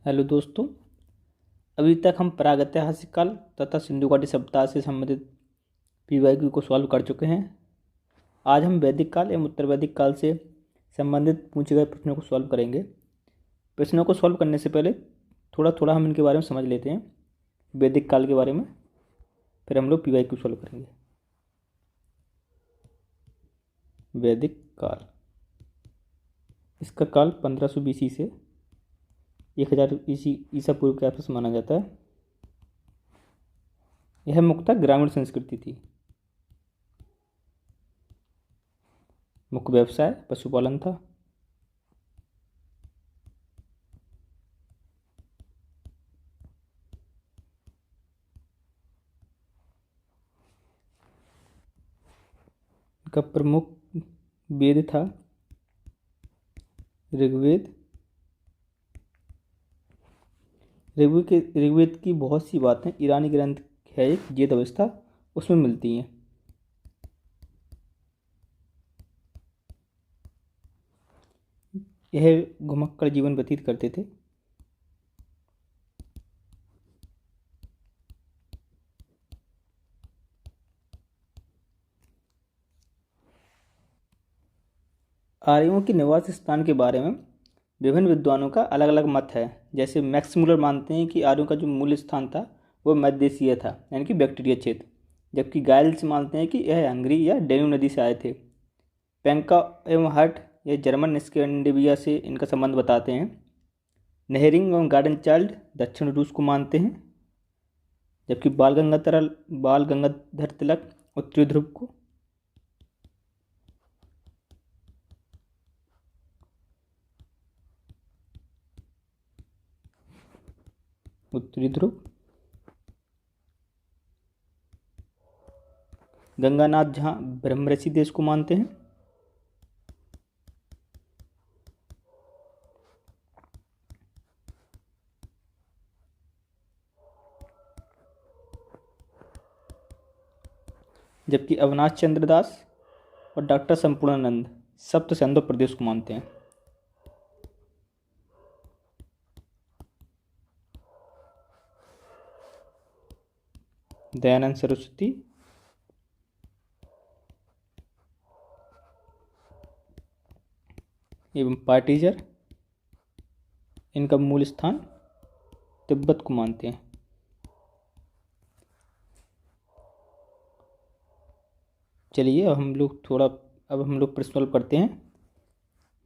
Hello दोस्तों। अभी तक हम प्रागैतिहासिक काल तथा सिंधु घाटी सभ्यता से संबंधित पीवाईक्यू को सॉल्व कर चुके हैं। आज हम वैदिक काल एवं उत्तर वैदिक काल से संबंधित पूछे गए प्रश्नों को सॉल्व करेंगे। प्रश्नों को सॉल्व करने से पहले थोड़ा थोड़ा हम इनके बारे में समझ लेते हैं, वैदिक काल के बारे में, फिर हम लोग पीवाईक्यू सॉल्व करेंगे। वैदिक काल, इसका काल 1500 BC से 1000 ईसा पूर्व के आसपास माना जाता है। यह मुख्यतः ग्रामीण संस्कृति थी। मुख्य व्यवसाय पशुपालन था। इनका प्रमुख वेद था ऋग्वेद। ऋग्वेद की बहुत सी बातें ईरानी ग्रंथ है एक वेद अवस्था, उसमें मिलती हैं। यह घुमक्कड़ जीवन व्यतीत करते थे। आर्यों के निवास स्थान के बारे में विभिन्न विद्वानों का अलग अलग मत है। जैसे मैक्स मुलर मानते हैं कि आर्यों का जो मूल स्थान था वो मध्य एशिया था, यानी कि बैक्टीरिया क्षेत्र, जबकि गाइल्स मानते हैं कि यह हंगरी या डेन्यू नदी से आए थे। पेंका एवं हर्ट ये जर्मन स्कैंडिनेविया से इनका संबंध बताते हैं। नेहरिंग एवं गार्डन चाइल्ड दक्षिण रूस को मानते हैं, जबकि बाल गंगाधर तिलक उत्तरी ध्रुव को। उत्तरी ध्रुव। गंगानाथ झा ब्रह्मऋषि देश को मानते हैं। जबकि अविनाश चंद्र दास और डॉक्टर संपूर्णानंद सप्त सिंधु प्रदेश को मानते हैं। दयानंद सरस्वती एवं पार्टीजर इनका मूल स्थान तिब्बत को मानते हैं। चलिए अब हम लोग प्रश्न सॉल्व करते हैं।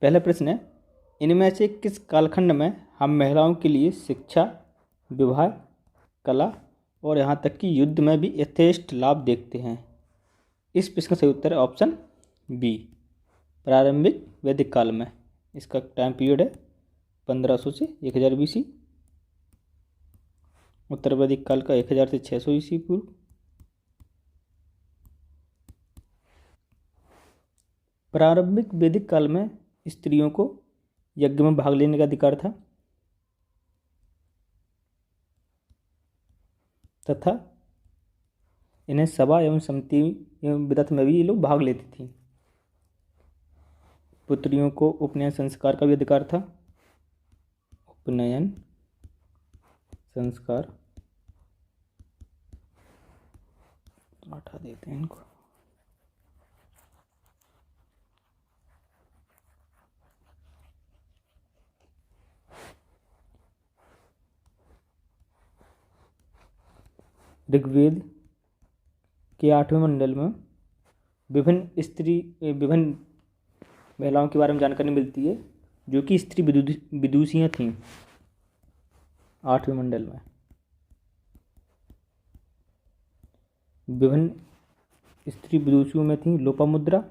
पहला प्रश्न है, इनमें से किस कालखंड में हम महिलाओं के लिए शिक्षा, विवाह, कला और यहाँ तक कि युद्ध में भी यथेष्ट लाभ देखते हैं? इस प्रश्न का सही उत्तर है ऑप्शन बी, प्रारंभिक वैदिक काल में। इसका टाइम पीरियड है 1500 से 1000 BC। उत्तर वैदिक काल का 1000 से 600 ईस्वी पूर्व। प्रारंभिक वैदिक काल में स्त्रियों को यज्ञ में भाग लेने का अधिकार था तथा इन्हें सभा एवं समिति एवं विदत में भी ये लोग भाग लेती थी। पुत्रियों को उपनयन संस्कार का भी अधिकार था। उपनयन संस्कार, हटा देते हैं इनको। ऋग्वेद के 8वें मंडल में विभिन्न महिलाओं के बारे में जानकारी मिलती है जो कि स्त्री विदुषियाँ थीं। 8वें मंडल में विभिन्न स्त्री विदुषियों में थीं लोपामुद्रा,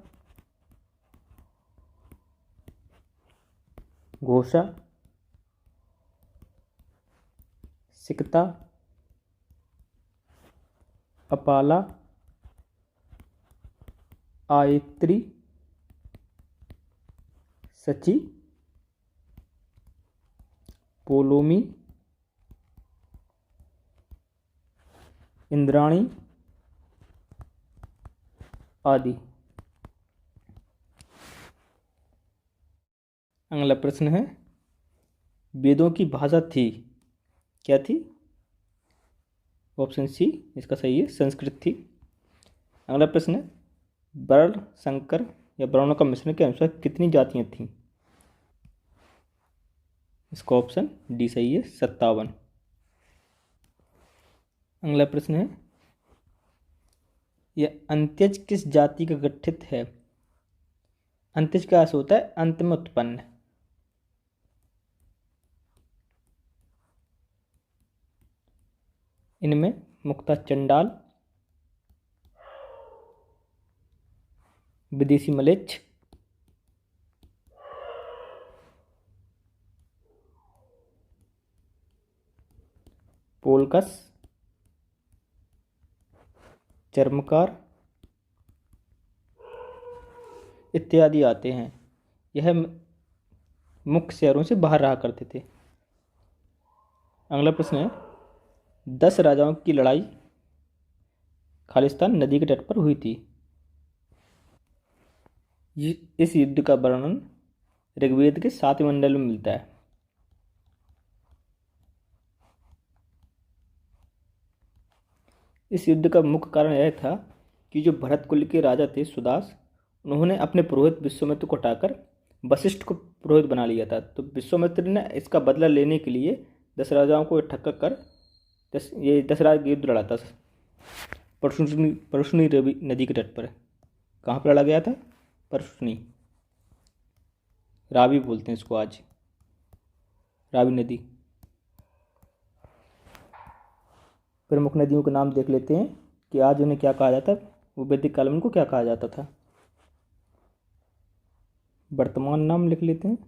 घोषा, सिकता, अपाला, आयत्री, सची, पोलोमी, इंद्राणी आदि। अगला प्रश्न है, वेदों की भाषा थी, क्या थी? ऑप्शन सी इसका सही है, संस्कृत थी। अगला प्रश्न है, वर्ण संकर या वर्णों का मिश्रण के अनुसार कितनी जातियां थीं? इसका ऑप्शन डी सही है, 57। अगला प्रश्न है, यह अंत्यज किस जाति का गठित है? अंत्यज का अर्थ होता है अंत में उत्पन्न। इनमें मुक्ता चंडाल, विदेशी मलेच्छ, पोलकस, चर्मकार इत्यादि आते हैं। यह मुख्य शहरों से बाहर रहा करते थे। अगला प्रश्न है, 10 राजाओं की लड़ाई खालिस्तान नदी के तट पर हुई थी। इस युद्ध का वर्णन ऋग्वेद के 7वें मंडल में मिलता है। इस युद्ध का मुख्य कारण यह था कि जो भरत कुल के राजा थे सुदास, उन्होंने अपने पुरोहित विश्वामित्र को हटाकर वशिष्ठ को पुरोहित बना लिया था। तो विश्वामित्र ने इसका बदला लेने के लिए 10 राजाओं को इकट्ठा कर ये 10 राजा युद्ध लड़ा था परशुनी नदी के तट पर। कहाँ पर लड़ा गया था? परशुनी, रावी बोलते हैं इसको आज, रावी नदी। प्रमुख नदियों के नाम देख लेते हैं कि आज उन्हें क्या कहा जाता, वो वैदिक काल में उनको क्या कहा जाता था। वर्तमान नाम लिख लेते हैं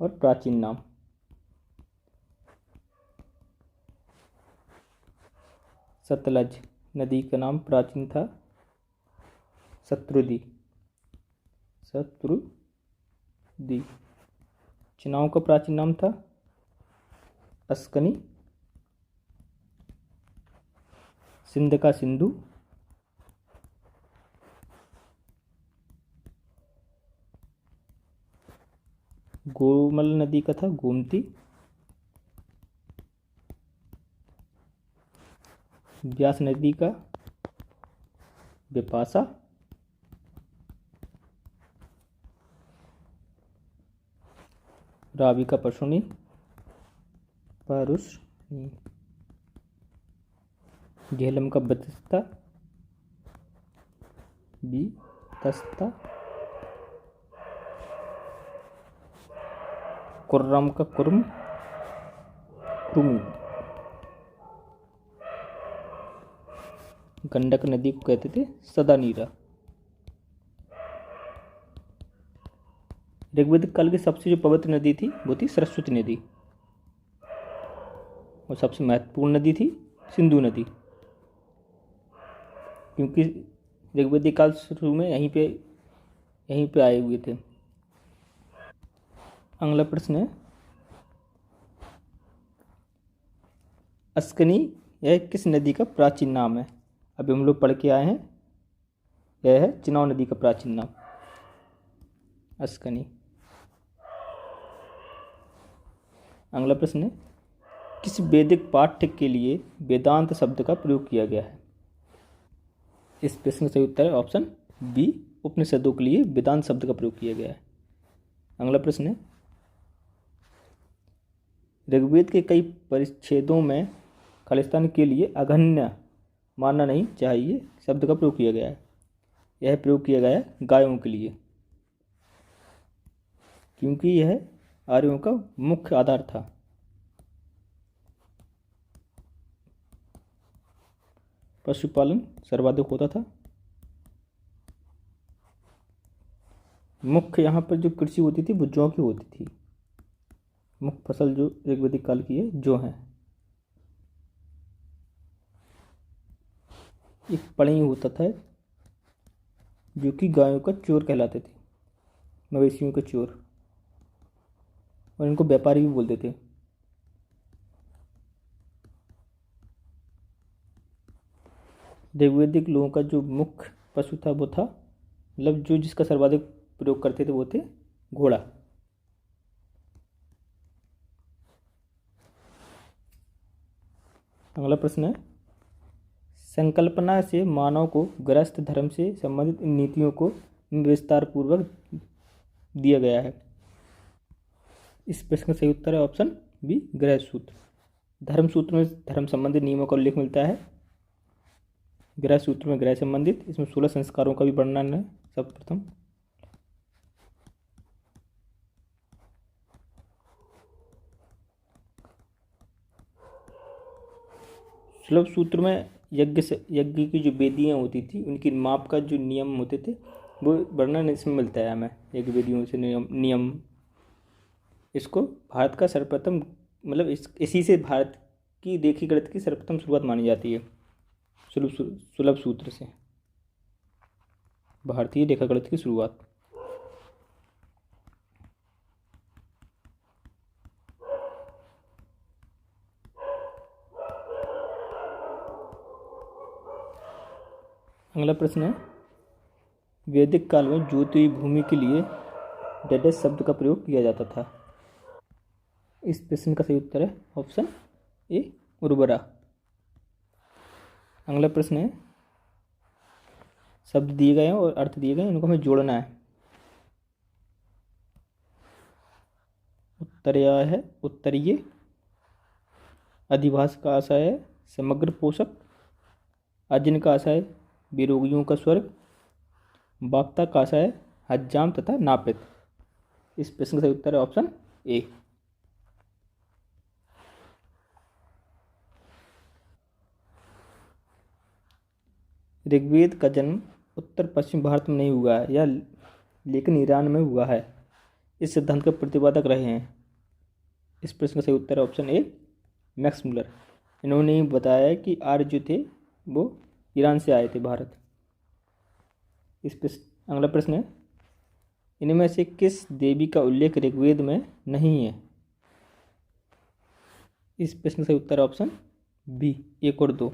और प्राचीन नाम। सतलज नदी का नाम प्राचीन था शत्रुदी। चिनाव का प्राचीन नाम था अस्कनी। सिंध का सिंधु। गोमल नदी का था गोमती। व्यास नदी का विपाशा। रावी का परशुनी। झेलम का बतस्ता। कुर्रम का कुर्म। गंडक नदी को कहते थे सदानीरा। ऋग्वेदिक काल की सबसे जो पवित्र नदी थी वो थी सरस्वती नदी, और सबसे महत्वपूर्ण नदी थी सिंधु नदी, क्योंकि ऋग्वेदिक काल शुरू में यहीं पे आए हुए थे। अगला प्रश्न है, अस्कनी यह किस नदी का प्राचीन नाम है? अभी हम लोग पढ़ के आए हैं, यह है चिनाव नदी का प्राचीन नाम अस्कनी। अगला प्रश्न है, किस वैदिक पाठ्य के लिए वेदांत शब्द का प्रयोग किया गया है? इस प्रश्न का सही उत्तर है ऑप्शन बी, उपनिषदों के लिए वेदांत शब्द का प्रयोग किया गया है। अगला प्रश्न है, ऋग्वेद के कई परिच्छेदों में खालिस्तान के लिए अघन्य मानना नहीं चाहिए शब्द का प्रयोग किया गया है। यह प्रयोग किया गया है गायों के लिए, क्योंकि यह आर्यों का मुख्य आधार था। पशुपालन सर्वाधिक होता था। मुख्य यहाँ पर जो कृषि होती थी वो जौ की होती थी। मुख्य फसल जो ऋग्वेदिक काल की है जौ है। एक पढ़ई होता था जो कि गायों का चोर कहलाते थे, मवेशियों का चोर, और इनको व्यापारी भी बोलते थे। ऋग्वेदिक लोगों का जो मुख्य पशु था वो था, मतलब जो जिसका सर्वाधिक प्रयोग करते थे वो थे घोड़ा। अगला प्रश्न है, संकल्पना से मानव को गृहस्थ धर्म से संबंधित इन नीतियों को विस्तार पूर्वक दिया गया है। इस प्रश्न का सही उत्तर है ऑप्शन बी, गृह सूत्र। धर्म सूत्र में धर्म संबंधित नियमों का उल्लेख मिलता है, गृह सूत्र में गृह संबंधित, इसमें 16 संस्कारों का भी वर्णन है। सर्वप्रथम सुलभ सूत्र में यज्ञ की जो वेदियाँ होती थी उनकी माप का जो नियम होते थे वो वर्णन इसमें मिलता है हमें, यज्ञ वेदियों से नियम। इसको भारत का सर्वप्रथम मतलब इसी से भारत की रेखी गणित की सर्वप्रथम शुरुआत मानी जाती है, सुलभ सूत्र से भारतीय रेखा गणित की शुरुआत। अगला प्रश्न है, वैदिक काल में ज्योति भूमि के लिए डेडेस शब्द का प्रयोग किया जाता था। इस प्रश्न का सही उत्तर है ऑप्शन ए, उर्वरा। अगला प्रश्न है, शब्द दिए गए हैं और अर्थ दिए गए हैं, इनको हमें जोड़ना है। उत्तरया है उत्तरीय, अधिभाष का आशय है समग्र पोषक, अजन का आशय है विरोगियों का स्वर्ग, वाक्ता का आशय है हज्जाम तथा नापित। इस प्रश्न का सही उत्तर है ऑप्शन ए। ऋग्वेद का जन्म उत्तर पश्चिम भारत में नहीं हुआ है, या लेकिन ईरान में हुआ है, इस सिद्धांत के प्रतिपादक रहे हैं। इस प्रश्न का सही उत्तर है ऑप्शन ए, मैक्स मुलर। इन्होंने बताया कि आर्य जो थे वो ईरान से आए थे भारत। अगला प्रश्न है, इनमें से किस देवी का उल्लेख ऋग्वेद में नहीं है। इस प्रश्न का सही उत्तर है ऑप्शन बी, 1 और 2,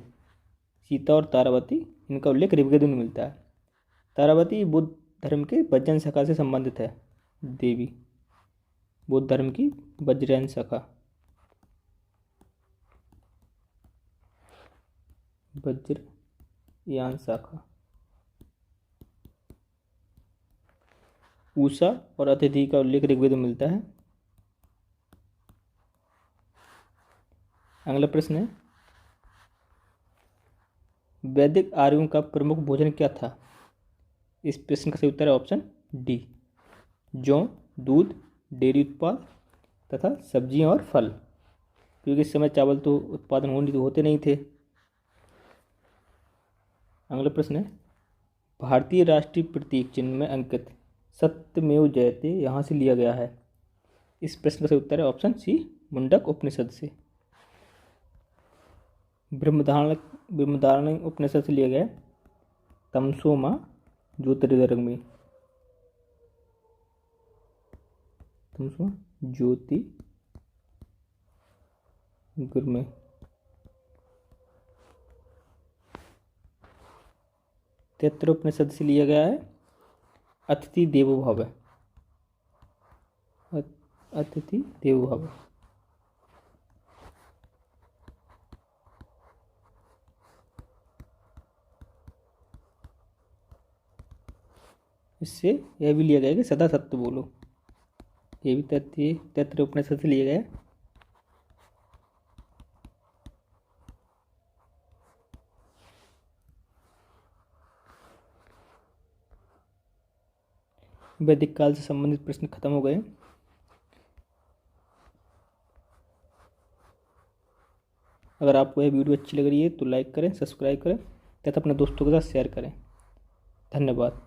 सीता और तारावती, इनका उल्लेख ऋग्वेद में मिलता है। तारावती बुद्ध धर्म के वज्रयन शाखा से संबंधित है देवी, बौद्ध धर्म की वज्रयन शाखा, वज्रयान शाखा। उषा और अतिथि का उल्लेख ऋग्वेद में मिलता है। अगला प्रश्न है, वैदिक आर्यों का प्रमुख भोजन क्या था। इस प्रश्न का सही उत्तर है ऑप्शन डी, जौ, दूध, डेयरी उत्पाद तथा सब्जियां और फल, क्योंकि इस समय चावल तो उत्पादन होते नहीं थे। अगला प्रश्न है, भारतीय राष्ट्रीय प्रतीक चिन्ह में अंकित सत्यमेव जयते यहाँ से लिया गया है। इस प्रश्न का सही उत्तर है ऑप्शन सी, मुंडक उपनिषद से, ब्रह्मधारण उपनिषद से लिया गया है। तमसो मां ज्योतिर्गमय, तमसो ज्योति गुरमय। तैत्तिरीय उपनिषद से लिया गया है अतिथि देवो भव, अतिथि देवो भव। इससे यह भी लिया गया कि सदा सत्य बोलो, ये भी तैत्तिरीय उपनिषद से लिया गया है। वैदिक काल से संबंधित प्रश्न खत्म हो गए। अगर आपको यह वीडियो अच्छी लग रही है तो लाइक करें, सब्सक्राइब करें तथा अपने दोस्तों के साथ शेयर करें। धन्यवाद।